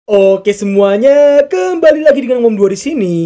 Oke semuanya, kembali lagi dengan Mom 2 di sini.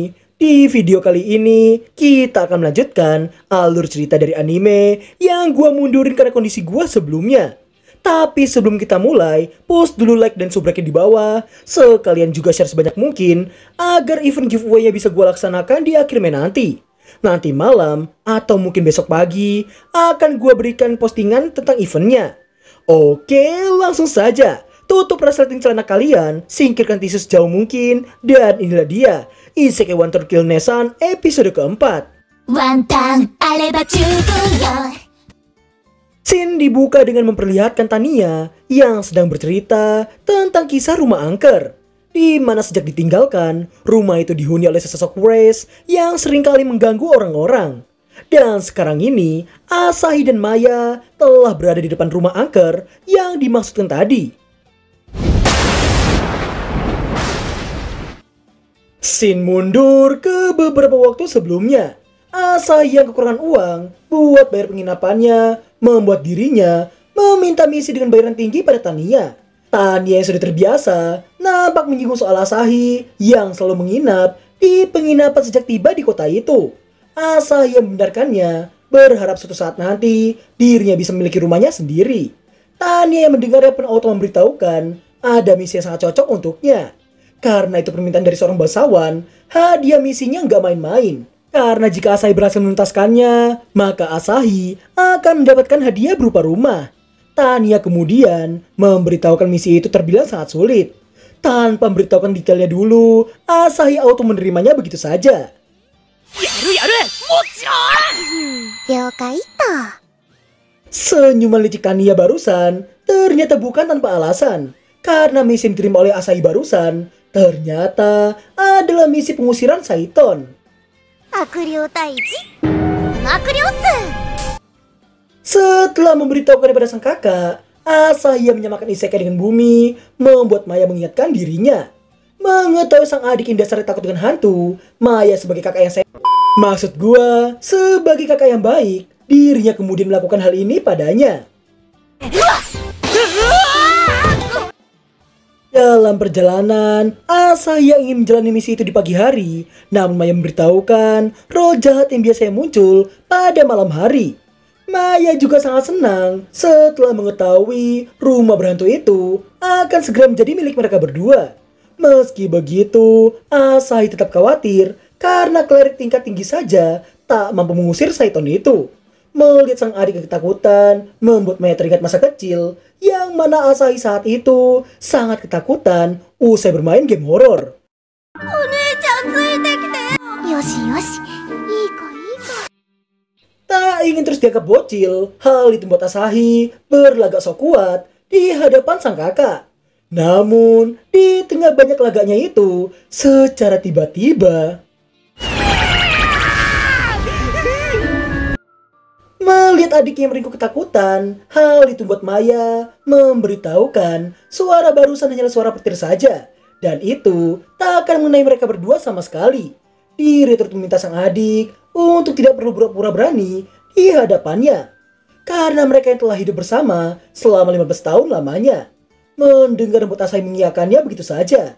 Di video kali ini, kita akan melanjutkan alur cerita dari anime yang gua mundurin karena kondisi gua sebelumnya. Tapi sebelum kita mulai, post dulu like dan subscribe di bawah. Sekalian juga share sebanyak mungkin agar event giveaway-nya bisa gua laksanakan di akhir Mei nanti. Nanti malam atau mungkin besok pagi akan gua berikan postingan tentang eventnya. Oke, langsung saja. Tutup resleting celana kalian, singkirkan tisu sejauh mungkin, dan inilah dia, Isekai One Turn Kill Nesan episode keempat. Scene dibuka dengan memperlihatkan Tania yang sedang bercerita tentang kisah rumah angker, di mana sejak ditinggalkan, rumah itu dihuni oleh sesosok Wraith yang seringkali mengganggu orang-orang. Dan sekarang ini, Asahi dan Maya telah berada di depan rumah angker yang dimaksudkan tadi. Scene mundur ke beberapa waktu sebelumnya. Asahi yang kekurangan uang buat bayar penginapannya membuat dirinya meminta misi dengan bayaran tinggi pada Tania. Tania yang sudah terbiasa nampak menyinggung soal Asahi yang selalu menginap di penginapan sejak tiba di kota itu. Asahi yang membenarkannya, berharap suatu saat nanti dirinya bisa memiliki rumahnya sendiri. Tania yang mendengarnya pun auto memberitahukan ada misi yang sangat cocok untuknya. Karena itu permintaan dari seorang bangsawan, hadiah misinya nggak main-main. Karena jika Asahi berhasil menuntaskannya, maka Asahi akan mendapatkan hadiah berupa rumah. Tania kemudian memberitahukan misi itu terbilang sangat sulit. Tanpa memberitahukan detailnya dulu, Asahi auto menerimanya begitu saja. Senyuman licik Tania barusan ternyata bukan tanpa alasan. Karena misi yang diterima oleh Asahi barusan ternyata adalah misi pengusiran Saiton. Setelah memberitahukan kepada sang kakak, Asahi yang menyamakan isekai dengan bumi membuat Maya mengingatkan dirinya. Mengetahui sang adik yang dasarnya takut dengan hantu, Maya sebagai kakak yang maksud gua, sebagai kakak yang baik, dirinya kemudian melakukan hal ini padanya. Dalam perjalanan, Asahi yang ingin menjalani misi itu di pagi hari, namun Maya memberitahukan roh jahat yang biasanya muncul pada malam hari. Maya juga sangat senang setelah mengetahui rumah berhantu itu akan segera menjadi milik mereka berdua. Meski begitu, Asahi tetap khawatir karena klerik tingkat tinggi saja tak mampu mengusir Saiton itu. Melihat sang adik yang ketakutan membuat Maya teringat masa kecil yang mana Asahi saat itu sangat ketakutan usai bermain game horor. Tak ingin terus dianggap bocil, hal itu membuat Asahi berlagak sok kuat di hadapan sang kakak. Namun, di tengah banyak lagaknya itu, secara tiba-tiba melihat adiknya yang meringkuk ketakutan, hal itu membuat Maya memberitahukan suara barusan hanyalah suara petir saja. Dan itu tak akan mengenai mereka berdua sama sekali. Diri turut meminta sang adik untuk tidak perlu pura-pura berani di hadapannya. Karena mereka yang telah hidup bersama selama 15 tahun lamanya. Mendengar membuat Asahi mengiyakannya begitu saja.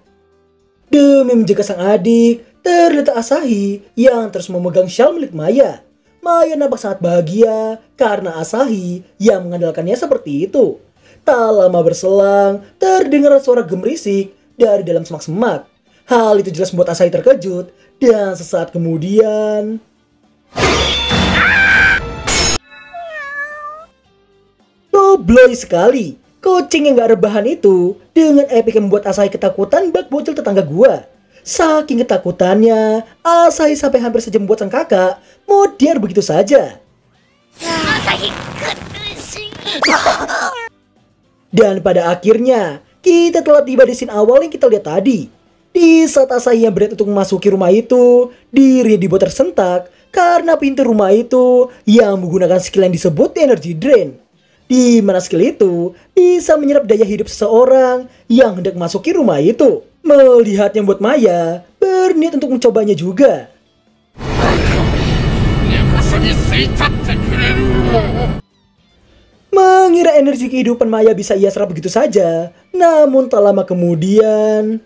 Demi menjaga sang adik, terletak Asahi yang terus memegang shawl milik Maya. Maya nampak sangat bahagia karena Asahi yang mengandalkannya seperti itu. Tak lama berselang, terdengar suara gemerisik dari dalam semak-semak. Hal itu jelas membuat Asahi terkejut dan sesaat kemudian Dobloy sekali. Kucing yang gak rebahan itu dengan epik yang membuat Asahi ketakutan bak bocil tetangga gua. Saking ketakutannya, Asahi sampai hampir saja membuat sang kakak modar begitu saja. Dan pada akhirnya, kita telah tiba di scene awal yang kita lihat tadi. Di saat Asahi yang berat untuk memasuki rumah itu, diri dibuat tersentak karena pintu rumah itu yang menggunakan skill yang disebut energy drain. Di mana skill itu bisa menyerap daya hidup seseorang yang hendak memasuki rumah itu. Melihatnya membuat Maya berniat untuk mencobanya juga. Mengira energi kehidupan Maya bisa ia serap begitu saja. Namun tak lama kemudian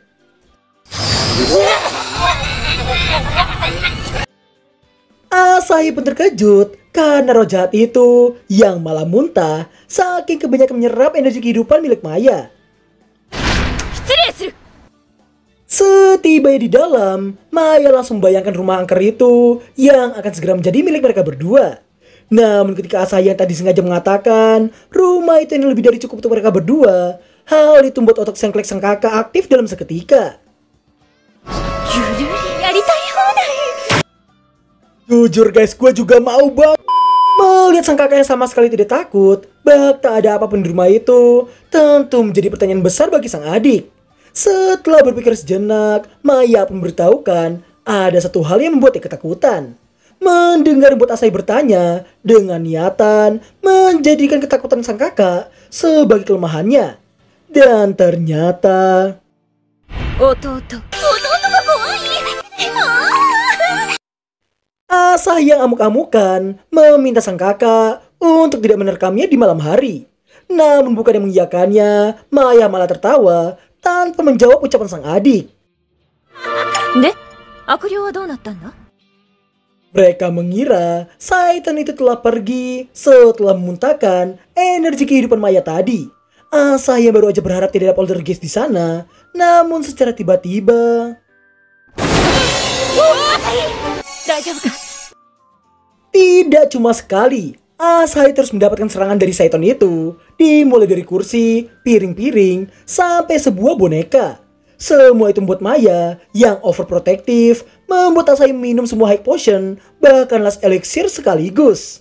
Asahi pun terkejut karena roh jahat itu yang malah muntah saking kebanyakan menyerap energi kehidupan milik Maya. Setibanya di dalam, Maya langsung membayangkan rumah angker itu yang akan segera menjadi milik mereka berdua. Namun ketika Asahi yang tadi sengaja mengatakan rumah itu ini lebih dari cukup untuk mereka berdua, hal itu membuat otak sang Kleks sang kakak aktif dalam seketika. Jujur guys, gue juga mau banget melihat sang kakak yang sama sekali tidak takut bahwa tak ada apapun di rumah itu. Tentu menjadi pertanyaan besar bagi sang adik. Setelah berpikir sejenak, Maya pun memberitahukan ada satu hal yang membuatnya ketakutan. Mendengar buat Asahi bertanya dengan niatan menjadikan ketakutan sang kakak sebagai kelemahannya. Dan ternyata Asahi yang amuk-amukan meminta sang kakak untuk tidak menerekamnya di malam hari. Namun bukan yang mengiyakannya, Maya malah tertawa tanpa menjawab ucapan sang adik. Mereka mengira Saiton itu telah pergi setelah memuntahkan energi kehidupan Maya tadi. Asahi yang baru aja berharap tidak ada poltergeist di sana, namun secara tiba-tiba tidak cuma sekali, Asahi terus mendapatkan serangan dari Saiton itu, dimulai dari kursi, piring-piring, sampai sebuah boneka. Semua itu membuat Maya yang overprotective membuat Asahi minum semua high potion, bahkan last elixir sekaligus.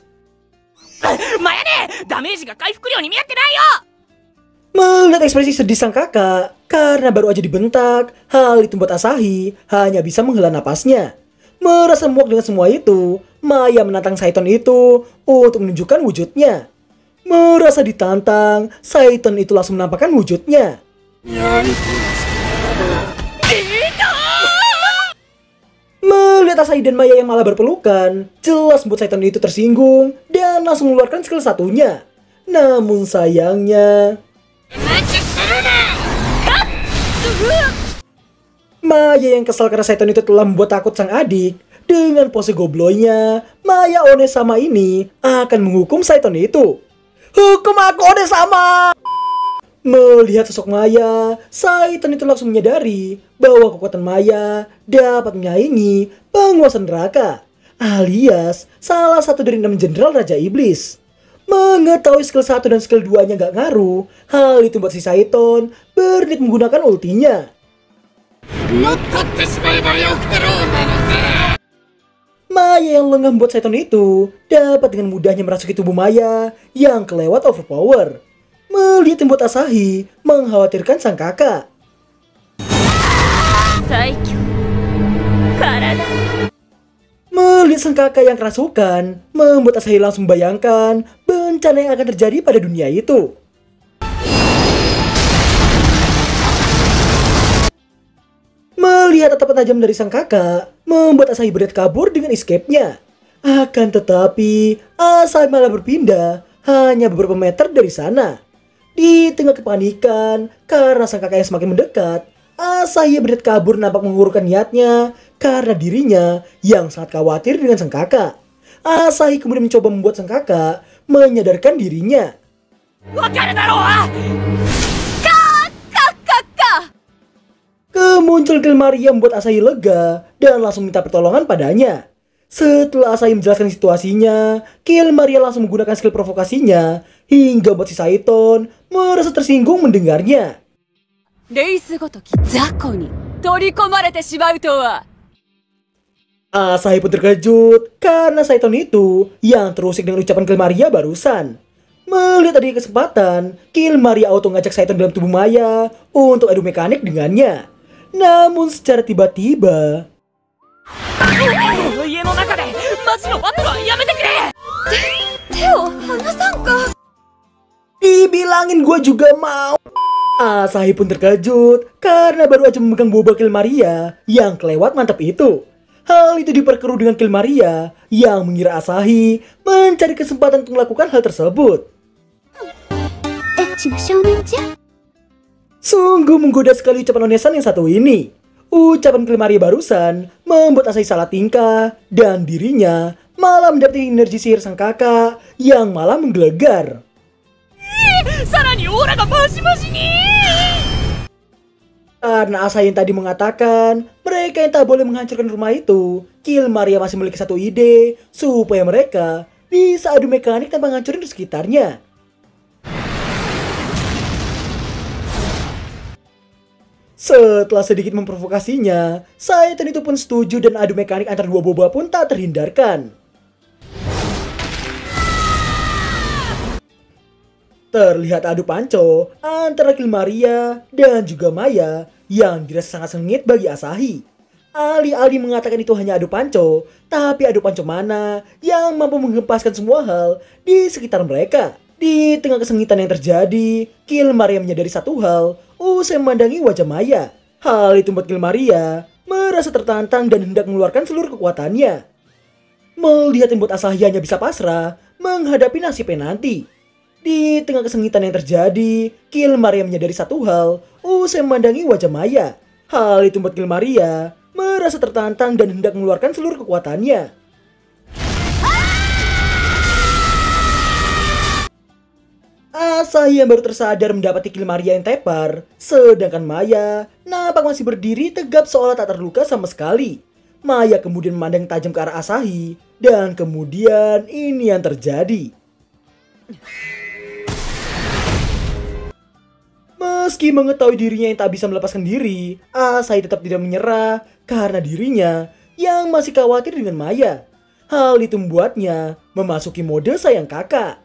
Melihat ekspresi sedih sang kakak karena baru aja dibentak, hal itu membuat Asahi hanya bisa menghela napasnya. Merasa muak dengan semua itu, Maya menantang Saiton itu untuk menunjukkan wujudnya. Merasa ditantang, Saiton itu langsung menampakkan wujudnya. Melihat Asahi dan Maya yang malah berpelukan, jelas membuat Saiton itu tersinggung dan langsung mengeluarkan skill satunya. Namun sayangnya, Maya yang kesal karena Saiton itu telah membuat takut sang adik. Dengan pose gobloynya, Maya Onesama ini akan menghukum Saiton itu. Hukum aku Onesama! Melihat sosok Maya, Saiton itu langsung menyadari bahwa kekuatan Maya dapat menyaingi penguasa neraka, alias salah satu dari 6 jenderal Raja Iblis. Mengetahui skill 1 dan skill 2-nya gak ngaruh, hal itu membuat si Saiton berniat menggunakan ultinya. Maya yang lengah membuat Saiton itu dapat dengan mudahnya merasuki tubuh Maya yang kelewat overpower. Melihat yang membuat Asahi mengkhawatirkan sang kakak. Melihat sang kakak yang kerasukan membuat Asahi langsung membayangkan bencana yang akan terjadi pada dunia itu. Melihat tatapan tajam dari sang kakak membuat Asahi berniat kabur dengan escape-nya. Akan tetapi Asahi malah berpindah hanya beberapa meter dari sana. Di tengah kepanikan karena sang kakak yang semakin mendekat, Asahi berniat kabur nampak mengurungkan niatnya karena dirinya yang sangat khawatir dengan sang kakak. Asahi kemudian mencoba membuat sang kakak menyadarkan dirinya. Kemunculan Kilmaria membuat Asahi lega dan langsung minta pertolongan padanya. Setelah Asahi menjelaskan situasinya, Kilmaria langsung menggunakan skill provokasinya hingga membuat si Saiton merasa tersinggung mendengarnya. Asahi pun terkejut karena Saiton itu yang terusik dengan ucapan Kilmaria barusan. Melihat adanya kesempatan, Kilmaria auto ngajak Saiton dalam tubuh Maya untuk adu mekanik dengannya. Namun secara tiba-tiba, dibilangin gue juga mau. Asahi pun terkejut karena baru aja memegang boba Kilmaria yang kelewat mantap itu. Hal itu diperkeruh dengan Kilmaria yang mengira Asahi mencari kesempatan untuk melakukan hal tersebut. Sungguh menggoda sekali ucapan Onesan yang satu ini. Ucapan Kilmaria barusan membuat Asahi salah tingkah dan dirinya malah mendapati energi sihir sang kakak yang malah menggelegar. Karena Asahi yang tadi mengatakan mereka yang tak boleh menghancurkan rumah itu, Kilmaria masih memiliki satu ide supaya mereka bisa adu mekanik tanpa menghancurin di sekitarnya. Setelah sedikit memprovokasinya, Saiton itu pun setuju dan adu mekanik antara dua boba pun tak terhindarkan. Terlihat adu panco antara Kilmaria dan juga Maya yang dirasa sangat sengit bagi Asahi. Alih-alih mengatakan itu hanya adu panco, tapi adu panco mana yang mampu menghempaskan semua hal di sekitar mereka. Di tengah kesengitan yang terjadi, Kilmaria menyadari satu hal usai memandangi wajah Maya. Hal itu membuat Kilmaria merasa tertantang dan hendak mengeluarkan seluruh kekuatannya. Melihat yang membuat Asahi hanya bisa pasrah menghadapi nasibnya nanti. Di tengah kesengitan yang terjadi, Kilmaria menyadari satu hal usai memandangi wajah Maya. Hal itu membuat Kilmaria merasa tertantang dan hendak mengeluarkan seluruh kekuatannya. Asahi yang baru tersadar mendapati Kilmaria yang tepar, sedangkan Maya nampak masih berdiri tegap seolah tak terluka sama sekali. Maya kemudian memandang tajam ke arah Asahi, dan kemudian ini yang terjadi. Meski mengetahui dirinya yang tak bisa melepaskan diri, Asahi tetap tidak menyerah karena dirinya yang masih khawatir dengan Maya. Hal itu membuatnya memasuki mode sayang kakak.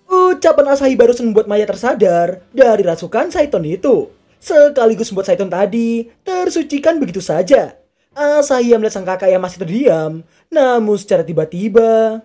Ucapan Asahi barusan membuat Maya tersadar dari rasukan Saiton itu. Sekaligus membuat Saiton tadi tersucikan begitu saja. Asahi yang melihat sang kakak yang masih terdiam, namun secara tiba-tiba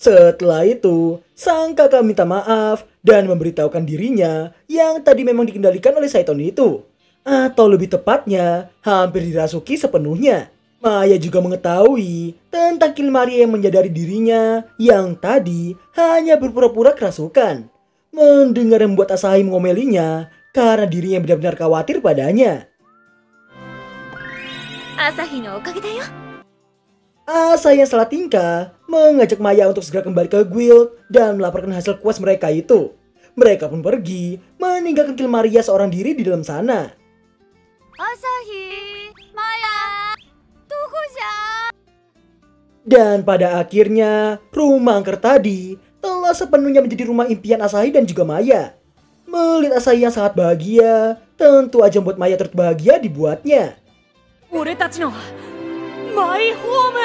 setelah itu, sang kakak minta maaf dan memberitahukan dirinya yang tadi memang dikendalikan oleh Saiton itu. Atau lebih tepatnya, hampir dirasuki sepenuhnya. Maya juga mengetahui tentang Kilmaria yang menyadari dirinya yang tadi hanya berpura-pura kerasukan. Mendengar yang membuat Asahi mengomelinya karena dirinya benar-benar khawatir padanya. Asahi no okage da yo. Asahi yang salah tingkah mengajak Maya untuk segera kembali ke guild dan melaporkan hasil quest mereka itu. Mereka pun pergi, meninggalkan Kilmaria seorang diri di dalam sana. Asahi, Maya, tunggu ya. Dan pada akhirnya, rumah angker tadi telah sepenuhnya menjadi rumah impian Asahi dan juga Maya. Melihat Asahi yang sangat bahagia, tentu aja membuat Maya turut bahagia dibuatnya. 俺たちのマイホーム